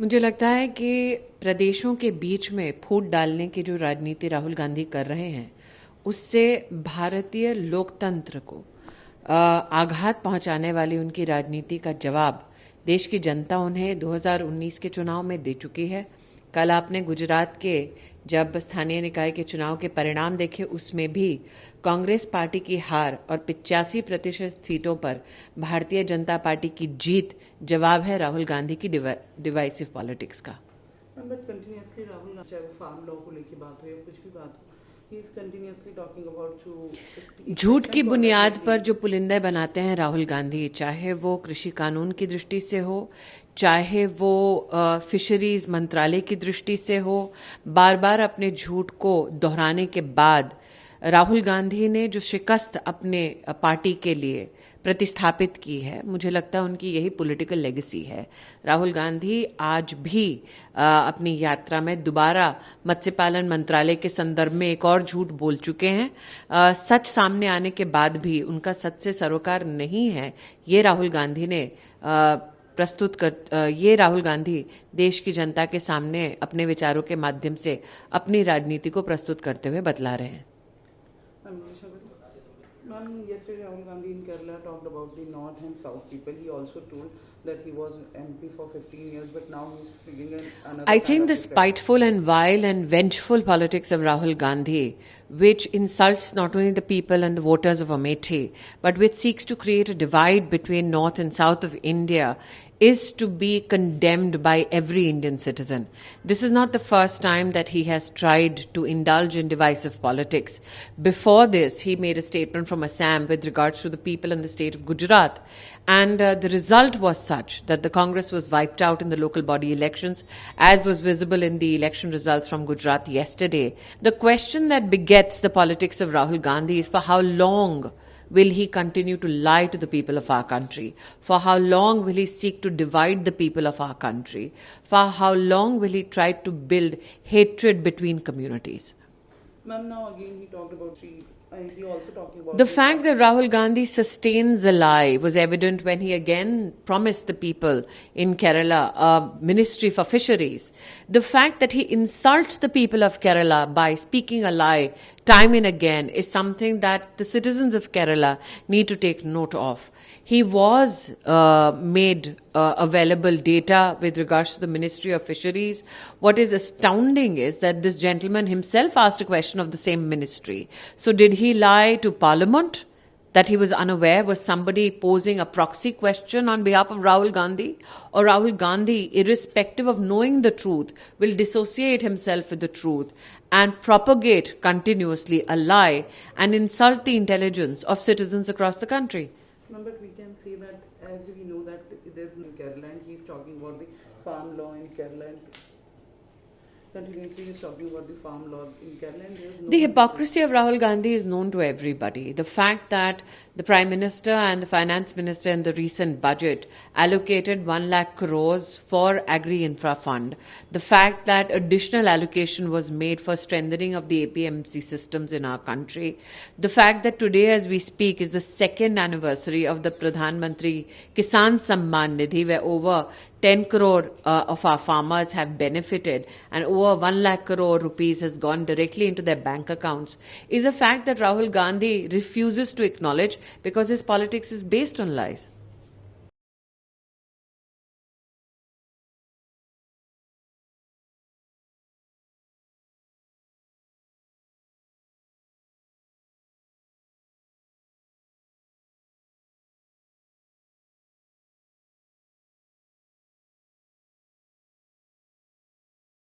मुझे लगता है कि प्रदेशों के बीच में फूट डालने की जो राजनीति राहुल गांधी कर रहे हैं, उससे भारतीय लोकतंत्र को आघात पहुंचाने वाली उनकी राजनीति का जवाब देश की जनता उन्हें 2019 के चुनाव में दे चुकी है। कल आपने गुजरात के जब स्थानीय निकाय के चुनाव के परिणाम देखे, उसमें भी कांग्रेस पार्टी की हार और 85% सीटों पर भारतीय जनता पार्टी की जीत जवाब है राहुल गांधी की डिवाइसिव पॉलिटिक्स का। बट कंटिन्यूअसली राहुल, चाहे फार्म लॉ को लेकर बात हो या कुछ भी बात हो, he is continuously talking about झूठ की बुनियाद पर जो पुलिंदे बनाते हैं राहुल गांधी, चाहे वो कृषि कानून की दृष्टि से हो, चाहे वो फिशरीज मंत्रालय की दृष्टि से हो, बार बार अपने झूठ को दोहराने के बाद राहुल गांधी ने जो शिकस्त अपने पार्टी के लिए प्रतिस्थापित की है, मुझे लगता है उनकी यही पॉलिटिकल लेगेसी है। राहुल गांधी आज भी अपनी यात्रा में दोबारा मत्स्य पालन मंत्रालय के संदर्भ में एक और झूठ बोल चुके हैं। सच सामने आने के बाद भी उनका सच से सरोकार नहीं है, ये राहुल गांधी ने ये राहुल गांधी देश की जनता के सामने अपने विचारों के माध्यम से अपनी राजनीति को प्रस्तुत करते हुए बतला रहे हैं। Ma'am, yesterday Rahul Gandhi in Kerala talked about the north and south people. He also told that he was MP for 15 years, but now he's figuring another. I think the spiteful and vile and vengeful politics of Rahul Gandhi, which insults not only the people and the voters of Amethi, but which seeks to create a divide between north and south of India, is to be condemned by every Indian citizen. This is not the first time that he has tried to indulge in divisive politics. Before this, he made a statement from Assam with regards to the people in the state of Gujarat. And the result was such that the Congress was wiped out in the local body elections, as was visible in the election results from Gujarat yesterday. The question that begets the politics of Rahul Gandhi is, for how long will he continue to lie to the people of our country? For how long will he seek to divide the people of our country? For how long will he try to build hatred between communities? Ma'am, now again he talked about he also talking about the fact that Rahul Gandhi sustains a lie was evident when he again promised the people in Kerala a ministry for fisheries. The fact that he insults the people of Kerala by speaking a lie time and again is something that the citizens of Kerala need to take note of. He was made available data with regards to the Ministry of Fisheries. What is astounding is that this gentleman himself asked a question of the same ministry. So did he lie to Parliament that he was unaware? Was somebody posing a proxy question on behalf of Rahul Gandhi? Or Rahul Gandhi, irrespective of knowing the truth, will dissociate himself with the truth and propagate continuously a lie and insult the intelligence of citizens across the country? No, but we can say that, as we know that there's in Kerala and he's talking about the farm law in Kerala and continuously he's talking about the farm law in Kerala and there's no... The hypocrisy of Rahul Gandhi is known to everybody. The fact that the Prime Minister and the Finance Minister in the recent budget allocated 1 lakh crores for Agri-Infra Fund, the fact that additional allocation was made for strengthening of the APMC systems in our country, the fact that today as we speak is the second anniversary of the Pradhan Mantri Kisan Samman Nidhi, where over 10 crore of our farmers have benefited and over 1 lakh crore rupees has gone directly into their bank accounts, is a fact that Rahul Gandhi refuses to acknowledge because his politics is based on lies.